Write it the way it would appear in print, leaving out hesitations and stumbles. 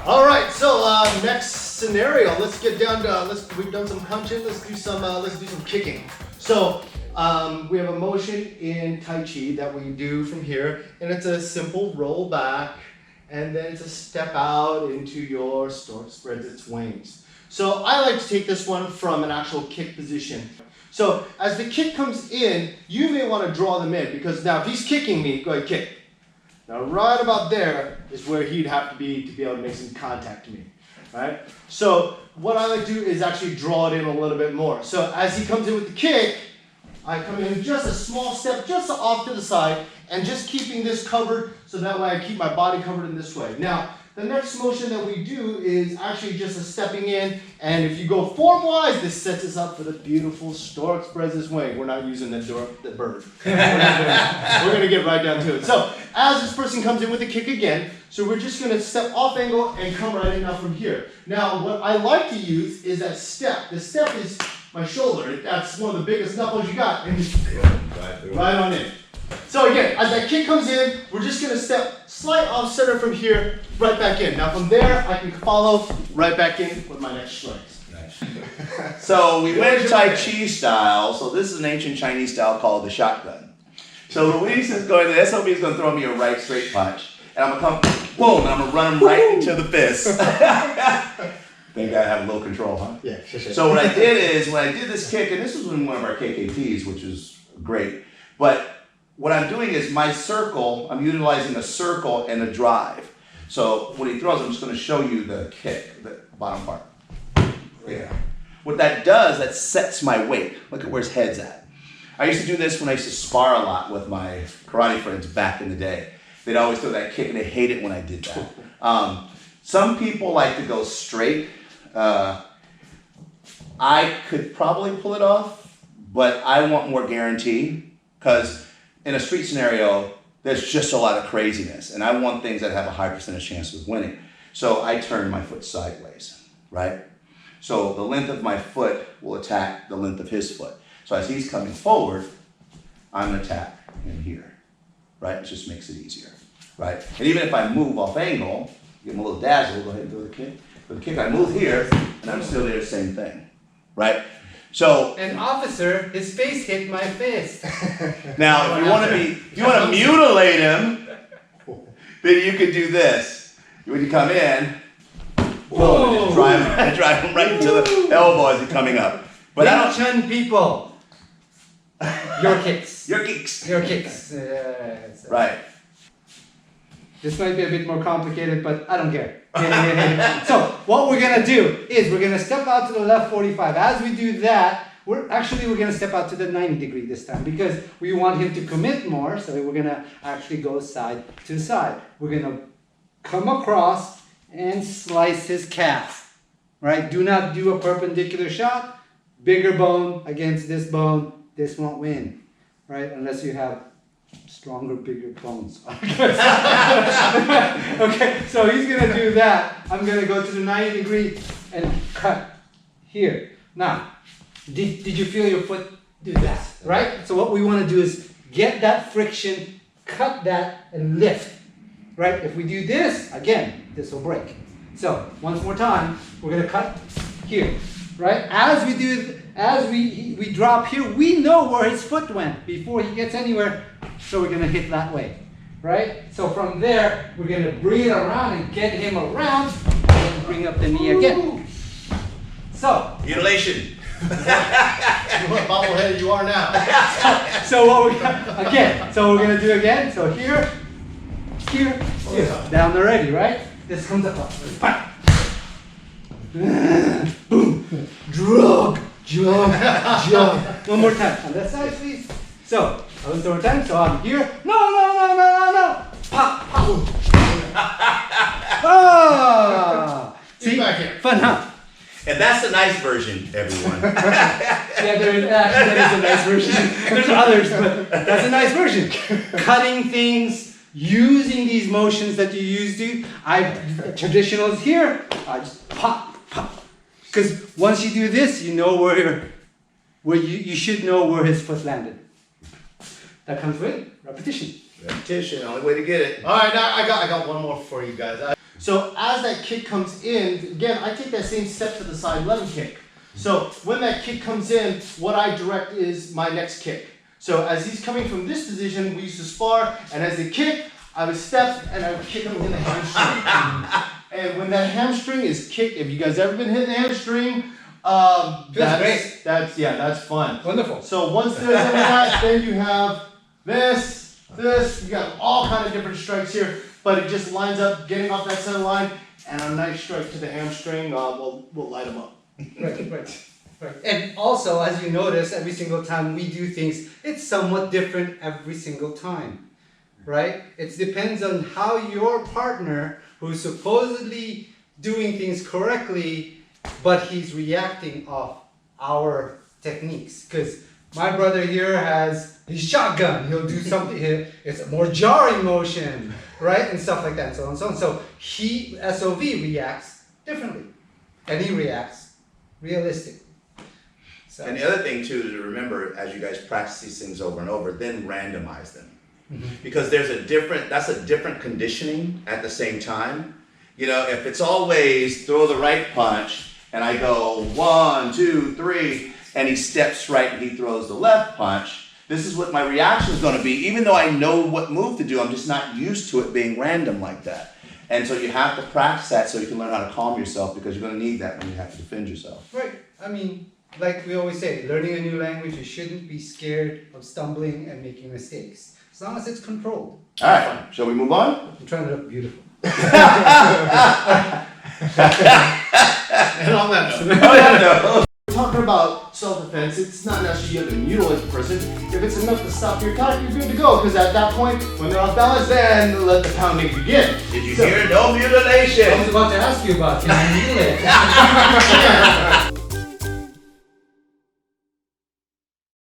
All right, so next scenario. Let's get down to we've done some punching. Let's do some kicking. So we have a motion in Tai Chi that we do from here, and it's a simple roll back, and then it's a step out into your stork spreads its wings. So I like to take this one from an actual kick position. So as the kick comes in, you may want to draw them in, because now if he's kicking me, go ahead, kick. Now right about there is where he'd have to be able to make some contact to me, right? So what I like to do is actually draw it in a little bit more. So as he comes in with the kick, I come in just a small step, just off to the side, and just keeping this covered, so that way I keep my body covered in this way. Now, the next motion that we do is actually just a stepping in, and if you go form-wise, this sets us up for the beautiful stork spreads his wing. We're not using the bird. We're gonna get right down to it. So, as this person comes in with a kick again, so we're just gonna step off angle and come right in now from here. Now, what I like to use is that step. The step is my shoulder. That's one of the biggest knuckles you got, and just right on in. So again, as that kick comes in, we're just gonna step slight off center from here, right back in. Now from there, I can follow right back in with my next strikes. Nice. So we went Tai Chi style, so this is an ancient Chinese style called the shotgun. So Luis is going, the SOB is gonna throw me a right straight punch, and I'm gonna come, boom, and I'm gonna run him right into the fist. Think I have a little control, huh? Yeah, sure. So what I did is, when I did this kick, and this was in one of our KKPs, which is great, but what I'm doing is my circle, I'm utilizing a circle and a drive. So when he throws, I'm just gonna show you the kick, the bottom part. Yeah. What that does, that sets my weight. Look at where his head's at. I used to do this when I used to spar a lot with my karate friends back in the day. They'd always throw that kick and they hate it when I did that. Some people like to go straight. I could probably pull it off, but I want more guarantee, because in a street scenario, there's just a lot of craziness, and I want things that have a high percentage chance of winning. So I turn my foot sideways, right? So the length of my foot will attack the length of his foot. So as he's coming forward, I'm gonna attack him here, right? It just makes it easier, right? And even if I move off angle, give him a little dazzle, go ahead and throw the kick. With the kick, I move here, and I'm still there, same thing, right? So an officer, his face hit my fist. now, if you want to mutilate him, then you could do this. When you come in, boom, and just drive him right into the elbow as he's coming up. But I don't shun people. Your kicks. Your kicks. Your kicks. Right. This might be a bit more complicated, but I don't care. So what we're gonna do is we're gonna step out to the left 45. As we do that, we're gonna step out to the 90 degree this time, because we want him to commit more. So we're gonna actually go side to side. We're gonna come across and slice his calf. Right? Do not do a perpendicular shot. Bigger bone against this bone. This won't win, right? Unless you have stronger, bigger bones. Okay, so he's gonna do that. I'm gonna go to the 90 degree and cut here. Now, did you feel your foot do that? Right? So what we want to do is get that friction, cut that, and lift. Right? If we do this, again, this will break. So once more time, we're gonna cut here. Right? As we drop here, we know where his foot went before he gets anywhere. So we're gonna hit that way, right? So from there, we're gonna bring it around and get him around and bring up the knee again. So. Mutilation. What bobblehead you are now. So what we're gonna do again. So here, down already, right? This comes up. Bam. Boom. Drug. One more time. On that side, please. So. One more time, so I'm here. No. Pop. Ah! See? Back here. Fun, huh? And that's the nice version, everyone. Yeah, that is a nice version. There's others, but that's a nice version. Cutting things, using these motions that you used to. Traditional is here. I just pop. Because once you do this, you know where you should know where his foot landed. That comes with repetition. Repetition, only way to get it. All right, now I got one more for you guys. So as that kick comes in, again, I take that same step to the side 11 kick. So when that kick comes in, what I direct is my next kick. So as he's coming from this position, we used to spar, and as they kick, I would step and I would kick him in the hamstring. And when that hamstring is kicked, if you guys ever been hit in the hamstring, that's fun. Wonderful. So once there's that, then you have this, you got all kind of different strikes here, but it just lines up getting off that center line, and a nice strike to the hamstring will light them up. Right. And also, as you notice, every single time we do things, it's somewhat different every single time, right? It depends on how your partner, who's supposedly doing things correctly, but he's reacting off our techniques. Because my brother here has his shotgun. He'll do something. It's a more jarring motion, right? And stuff like that, and so on and so on. So he, SOV, reacts differently. And he reacts realistically. So. And the other thing too to remember as you guys practice these things over and over, then randomize them. Because that's a different conditioning at the same time. You know, if it's always throw the right punch and I go 1, 2, 3, and he steps right and he throws the left punch, this is what my reaction is going to be. Even though I know what move to do, I'm just not used to it being random like that. And so you have to practice that so you can learn how to calm yourself, because you're going to need that when you have to defend yourself. Right. I mean, like we always say, learning a new language, you shouldn't be scared of stumbling and making mistakes. As long as it's controlled. All right. Shall we move on? I'm trying to look beautiful. And on that note, we're talking about self-defense. It's not necessarily you have to mutilate the person. If it's enough to stop your attack, you're good to go. Because at that point, when they're off balance, then let the pounding begin. Did you hear? No mutilation. I was about to ask you about can I mutilate? Yeah,